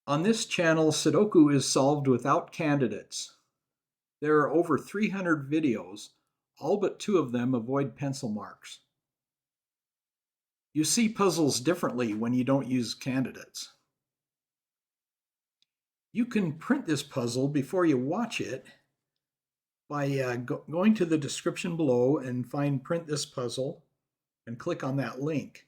On this channel, Sudoku is solved without candidates. There are over 300 videos, all but 2 of them avoid pencil marks. You see puzzles differently when you don't use candidates. You can print this puzzle before you watch it by going to the description below and find Print This Puzzle and click on that link.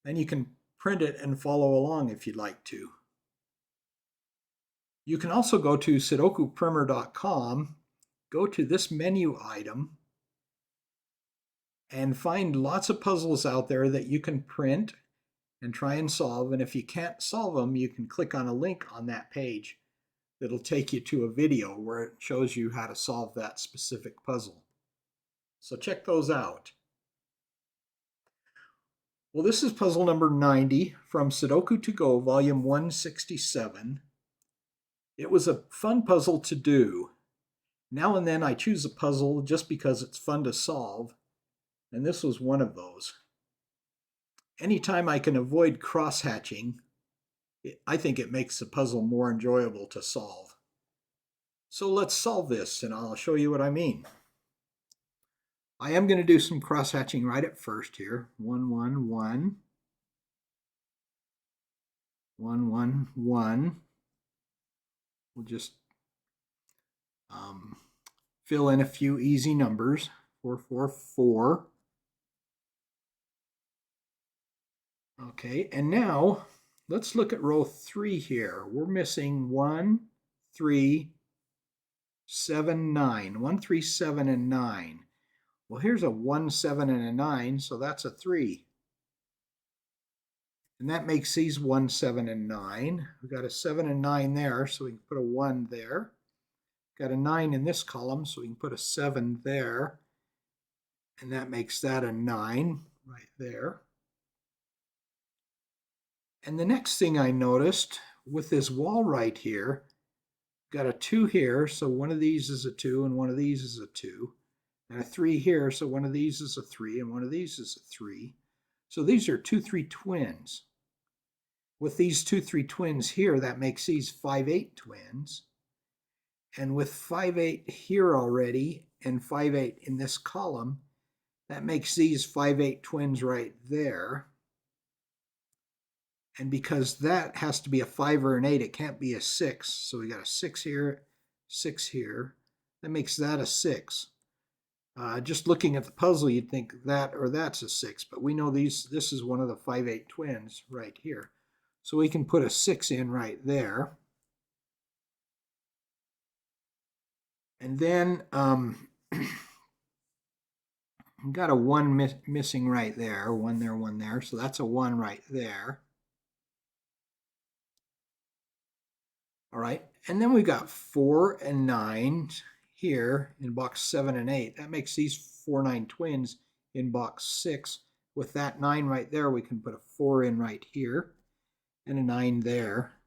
Then you can print it and follow along if you'd like to. You can also go to sudokuprimer.com, go to this menu item, and find lots of puzzles out there that you can print and try and solve. And if you can't solve them, you can click on a link on that page that'll take you to a video where it shows you how to solve that specific puzzle. So check those out. Well, this is puzzle number 90 from Sudoku to Go, volume 167. It was a fun puzzle to do. Now and then I choose a puzzle just because it's fun to solve, and this was one of those. Anytime I can avoid cross-hatching, I think it makes the puzzle more enjoyable to solve. So let's solve this, and I'll show you what I mean. I am going to do some cross-hatching right at first here. 1, 1, 1. 1, 1, 1. We'll just fill in a few easy numbers. 4, 4, 4. Okay, and now let's look at row 3 here. We're missing 1, 3, 7, 9. 1, 3, 7, and 9. Well, here's a 1, 7, and a 9, so that's a 3. And that makes these 1, 7, and 9. We've got a 7 and 9 there, so we can put a 1 there. Got a 9 in this column, so we can put a 7 there. And that makes that a 9 right there. And the next thing I noticed with this wall right here, got a 2 here, so one of these is a 2 and one of these is a 2. And a 3 here, so one of these is a 3 and one of these is a 3. So these are 2, 3 twins. With these 2, 3 twins here, that makes these 5, 8 twins. And with 5, 8 here already and 5, 8 in this column, that makes these 5, 8 twins right there. And because that has to be a 5 or an 8, it can't be a 6. So we got a 6 here, 6 here. That makes that a 6. Just looking at the puzzle, you'd think that or that's a 6. But we know this is one of the 5, 8 twins right here. So we can put a 6 in right there. And then got a 1 missing right there. 1 there, 1 there. So that's a 1 right there. All right, and then we've got 4 and 9 here in box 7 and 8. That makes these 4, 9 twins in box 6. With that 9 right there, we can put a 4 in right here and a 9 there.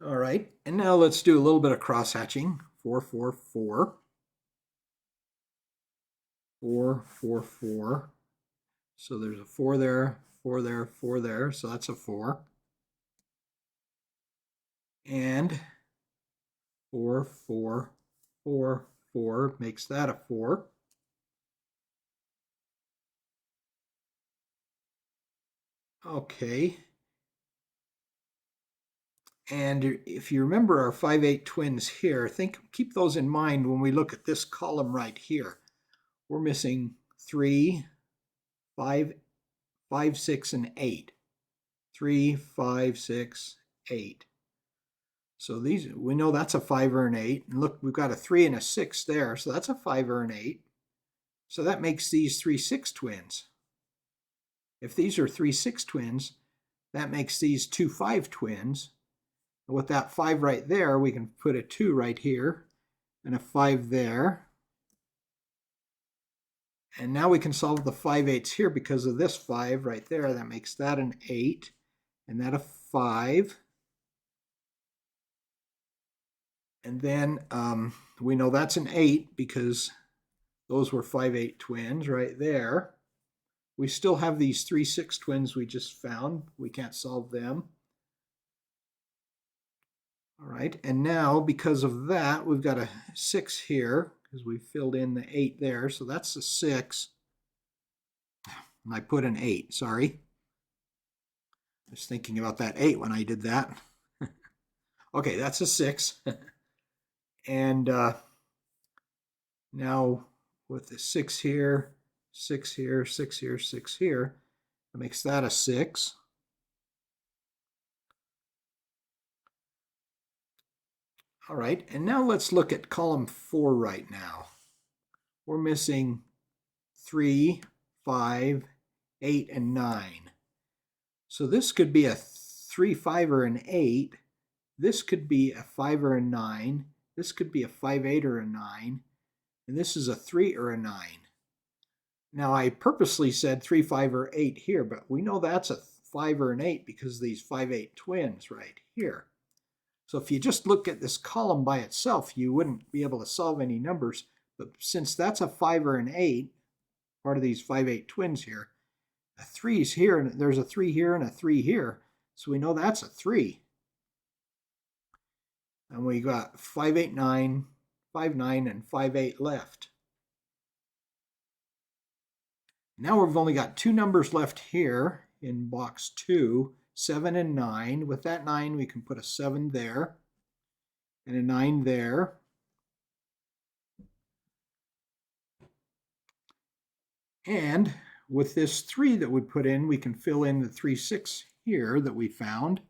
All right, and now let's do a little bit of cross-hatching. 4, 4, 4. 4, 4, 4. So there's a 4 there, 4 there, 4 there. So that's a 4. And 4, 4, 4, 4 makes that a 4. Okay. And if you remember our 5, 8 twins here, keep those in mind when we look at this column right here. We're missing 3, 5, 5, 6, and 8. 3, 5, 6, 8. So these, we know that's a 5 or an 8. And look, we've got a 3 and a 6 there, so that's a 5 or an 8. So that makes these 3, 6 twins. If these are 3, 6 twins, that makes these 2, 5 twins. And with that 5 right there, we can put a 2 right here and a 5 there. And now we can solve the 5, 8s here because of this 5 right there. That makes that an 8 and that a 5. And then we know that's an 8 because those were 5, 8 twins right there. We still have these 3, 6 twins we just found. We can't solve them. All right, and now because of that, we've got a 6 here because we filled in the 8 there. So that's a 6. And I put an 8, sorry. I was thinking about that 8 when I did that. Okay, that's a 6. And now with the 6 here, 6 here, 6 here, 6 here, that makes that a 6. All right, and now let's look at column 4 right now. We're missing 3, 5, 8, and 9. So this could be a 3, 5, or an 8. This could be a 5 or a 9. This could be a 5, 8, or a 9. And this is a 3 or a 9. Now I purposely said 3, 5, or 8 here, but we know that's a 5 or an 8 because of these 5, 8 twins right here. So if you just look at this column by itself, you wouldn't be able to solve any numbers. But since that's a 5 or an 8, part of these 5, 8 twins here, a 3's here, and there's a 3 here and a 3 here. So we know that's a 3. And we got 5, 8, 9, 5, 9, and 5, 8 left. Now we've only got 2 numbers left here in box 2, 7 and 9. With that 9, we can put a 7 there and a 9 there. And with this 3 that we put in, we can fill in the 3, 6 here that we found.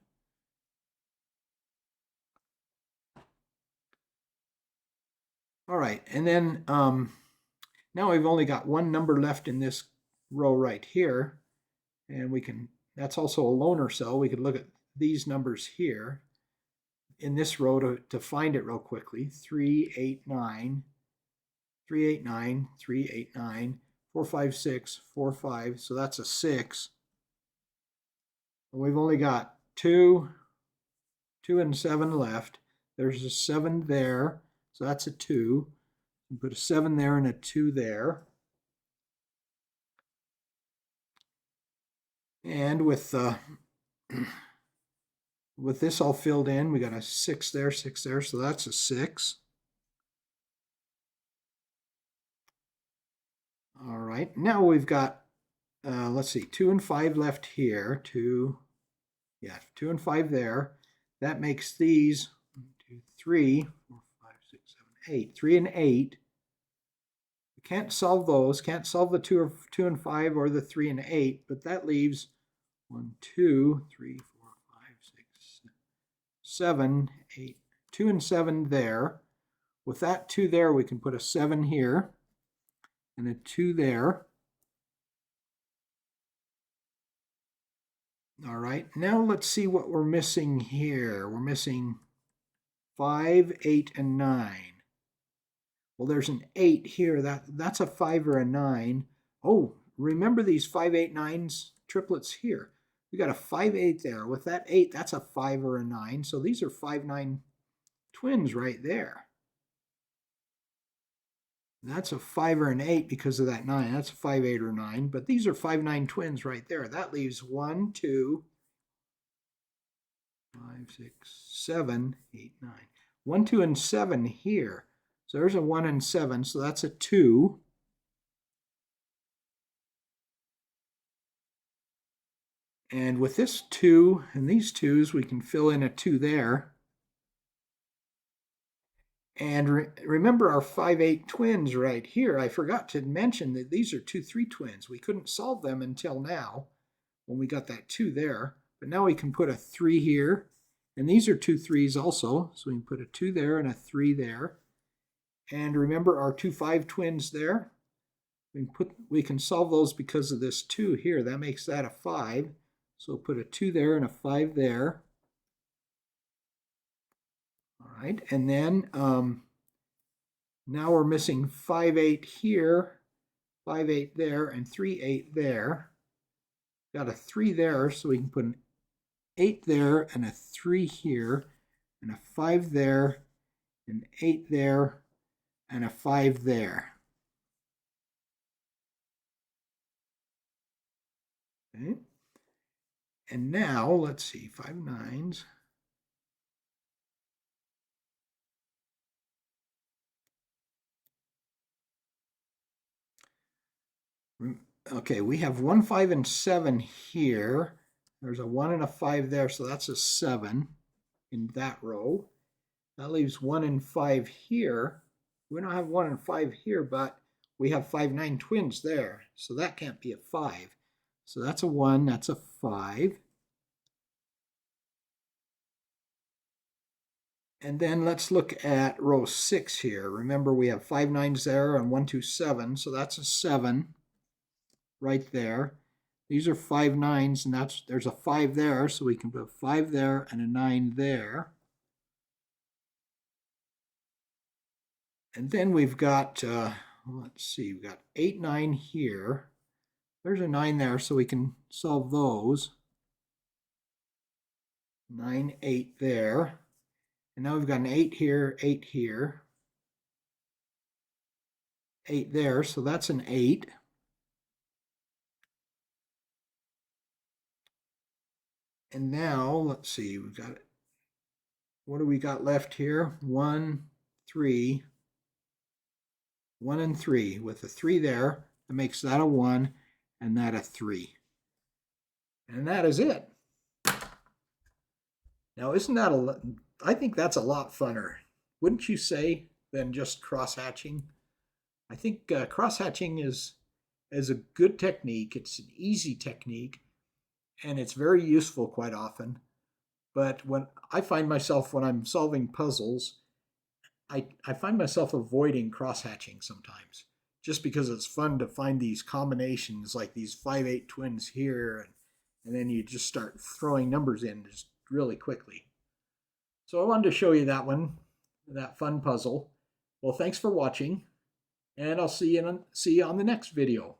All right, and then now we've only got 1 number left in this row right here. And we can, that's also a loner cell. We could look at these numbers here in this row to find it real quickly. 3, 8, 9, 3, 8, 9, 3, 8, 9, 4, 5, 6, 4, 5. So that's a 6. And we've only got 2, 2 and 7 left. There's a 7 there. So that's a 2. You put a 7 there and a 2 there. And with this all filled in, we got a 6 there, 6 there, so that's a 6. All right, now we've got, let's see, 2 and 5 left here. 2 and 5 there. That makes these 1, 2, 3, 4, 5, 6, 7, 8. 3 and 8. We can't solve those. Can't solve the 2 and 5 or the 3 and 8, but that leaves 1, 2, 3, 4, 5, 6, 7, 8. 2 and 7 there. With that 2 there, we can put a 7 here and a 2 there. All right, now let's see what we're missing here. We're missing 5, 8, and 9. Well, there's an 8 here. That's a 5 or a 9. Oh, remember these 5, 8, 9s triplets here. We got a 5, 8 there. With that 8, that's a 5 or a 9. So these are 5, 9 twins right there. That's a 5 or an 8 because of that 9. That's a 5, 8, or 9. But these are 5, 9 twins right there. That leaves 1, 2, 5, 6, 7, 8, 9. 1, 2, and 7 here. So there's a 1 and 7. So that's a 2. And with this 2 and these 2's, we can fill in a 2 there. And remember our 5, 8 twins right here. I forgot to mention that these are 2, 3 twins. We couldn't solve them until now when we got that 2 there. But now we can put a 3 here. And these are 2 3's also. So we can put a 2 there and a 3 there. And remember our 2, 5 twins there. We can solve those because of this 2 here. That makes that a 5. So put a 2 there and a 5 there. All right, and then now we're missing 5, 8 here, 5, 8 there, and 3, 8 there. Got a 3 there, so we can put an 8 there and a 3 here, and a 5 there, an 8 there, and a 5 there. Okay. And now, let's see, 5 nines. Okay, we have 1, 5, and 7 here. There's a 1 and a 5 there, so that's a 7 in that row. That leaves 1 and 5 here. We don't have 1 and 5 here, but we have 5, 9 twins there. So that can't be a 5. So that's a 1, that's a 5. And then let's look at row 6 here. Remember, we have 5 nines there and 1, 2, 7. So that's a 7 right there. These are 5 nines, and there's a 5 there, so we can put a 5 there and a 9 there. And then we've got, let's see, we've got 8, 9 here. There's a 9 there, so we can solve those. 9, 8 there. And now we've got an 8 here, 8 here. 8 there, so that's an 8. And now, let's see, we've got it. What do we got left here? 1, 3. 1 and 3. With a 3 there, that makes that a 1 and that a 3. And that is it. Now, isn't that I think that's a lot funner, wouldn't you say, than just cross-hatching? I think cross-hatching is a good technique. It's an easy technique, and it's very useful quite often. But when I find myself, when I'm solving puzzles, I find myself avoiding cross-hatching sometimes, just because it's fun to find these combinations like these 5, 8 twins here, and then you just start throwing numbers in just really quickly. So I wanted to show you that one, that fun puzzle. Well, thanks for watching, and I'll see you on the next video.